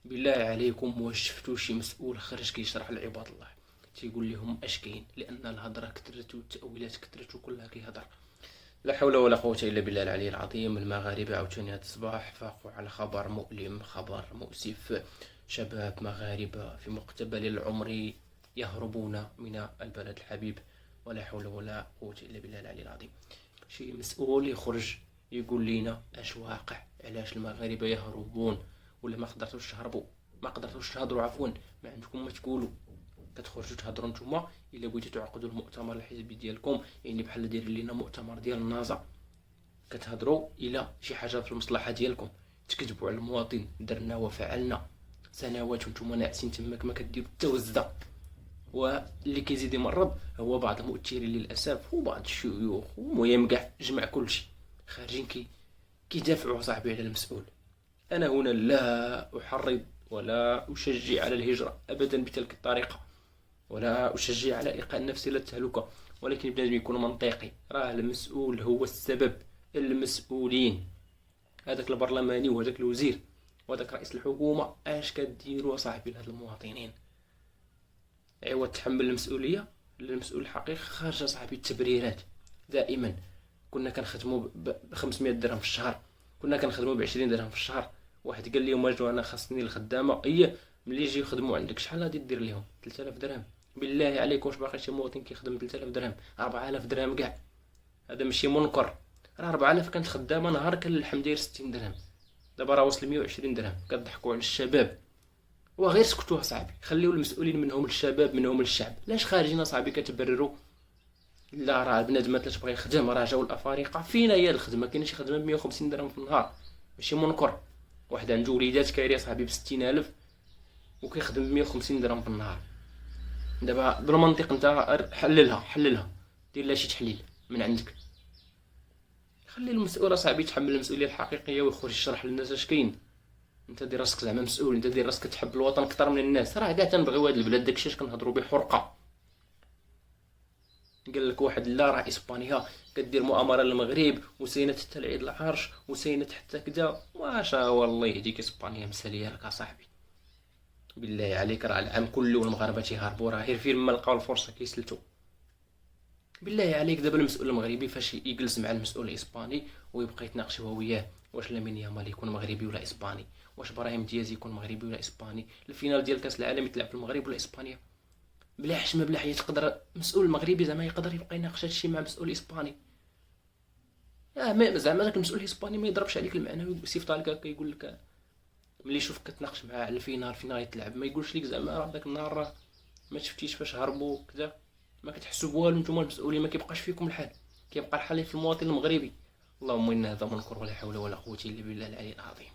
بالله عليكم واش شفتوا شي مسؤول خرج كيشرح لعباد الله تيقول لهم اش كاين؟ لان الهضره كثرت والتاويلات كثرت وكلها كيهضر. لا حول ولا قوه الا بالله العلي العظيم. المغاربه عاوتاني هذا الصباح فاقوا على خبر مؤلم، خبر مؤسف. شباب مغاربه في مقتبل العمر يهربون من البلد الحبيب. ولا حول ولا قوه الا بالله العلي العظيم. شي مسؤول يخرج يقول لنا اش واقع، علاش المغاربه يهربون، ولا ما قدرتوش تهربوا، ما قدرتوش تهضروا، عفوا ما عندكم ما تقولوا. كتخرجوا تهضروا نتوما الا بغيتوا تعقدوا المؤتمر الحزبي ديالكم، يعني بحال دايرين لينا مؤتمر ديال النازا، كتهضروا الى شي حاجه في المصلحه ديالكم، تكذبوا على المواطن. درنا وفعلنا سنوات وانتم ناعسين تماك ما كديروا حتى وزه. واللي كيزيد يمرض هو بعض المؤثرين للاسف وبعض الشيوخ ومهم كاع جمع كلشي خارجين كيدافعوا صاحبي على المسؤول. انا هنا لا احرض ولا اشجع على الهجره ابدا بتلك الطريقه، ولا اشجع على القاء النفس الى التهلكه، ولكن بلازم يكون منطقي. راه المسؤول هو السبب، المسؤولين هذاك البرلماني وهذاك الوزير وهذاك رئيس الحكومه اش كديروا صاحبي لهاد المواطنين؟ ايوا تحمل المسؤوليه. المسؤول الحقيقي خارج صاحبي التبريرات. دائما كنا كنخدموا ب 500 درهم في الشهر، كنا كنخدموا ب 20 درهم في الشهر. واحد قال لي واجو انا خاصني الخدامه هي ملي يجي يخدموا عندك شحال غادي دير لهم؟ 3000 درهم. بالله عليك واش باقي شي مواطن كيخدم 3000 درهم؟ 4000 درهم كاع. هذا ماشي منكر. راه 4000 كانت خدامه نهار كان اللحم داير 60 درهم، دابا راه وصل 120 درهم. كضحكوا على الشباب. وغير سكتوا صاحبي، خليو المسؤولين منهم الشباب منهم الشعب. لاش خارجين صاحبي كتبرروا؟ لا راه بنادم ما تبغي يخدم، راه جاو الافارقه فينا هي الخدمه. كاين شي خدمه ب 150 درهم في النهار ماشي منكر. واحد عنده وليدات كايري صاحبي ب 60000 وكيخدم ب 150 درهم في النهار. دابا بالمنطق انت حللها دير لها شي تحليل من عندك. خلي المسؤول صاحبي يتحمل المسؤوليه الحقيقيه ويخرج يشرح للناس اش كاين. انت دير راسك زعما مسؤول، انت دير راسك تحب الوطن اكثر من الناس. راه كاع تنبغيو هاد البلاد، داكشي اش كنهضروا به حرقه. قال لك واحد لا راه اسبانيا كدير مؤامره للمغرب وسينت حتى العيد العرش وسينت حتى كذا. واش والله يهديك اسبانيا مساليه لك اصاحبي. بالله عليك راه العام كله والمغاربه تيهربوا، راه غير فين ما لقاو الفرصه كيسلتوا. بالله عليك دابا المسؤول المغربي فاش يجلس مع المسؤول الاسباني ويبقى يتناقش هو وياه، واش لامين يامال يكون مغربي ولا اسباني؟ واش ابراهيم دياز يكون مغربي ولا اسباني؟ الفينال ديال كاس العالم يتلعب في المغرب ولا اسبانيا؟ بلا حشمه بلا حياه تقدر مسؤول مغربي زعما يقدر يبقى يناقش هادشي مع مسؤول اسباني؟ ما زعما داك المسؤول الاسباني ما يضربش عليك المعنوي ويصيفط لك هكا يقول لك ملي يشوفك كتناقش معاه على الفينال يتلعب ما يقولش لك زعما راه داك النهار راه ما شفتيش فاش هربوا كذا. ما كتحسوا بوالو نتوما المسؤولين، ما كيبقاش فيكم الحال، كيبقى الحال في المواطن المغربي. اللهم ان هذا منكر ولا حول ولا قوه الا بالله العلي العظيم.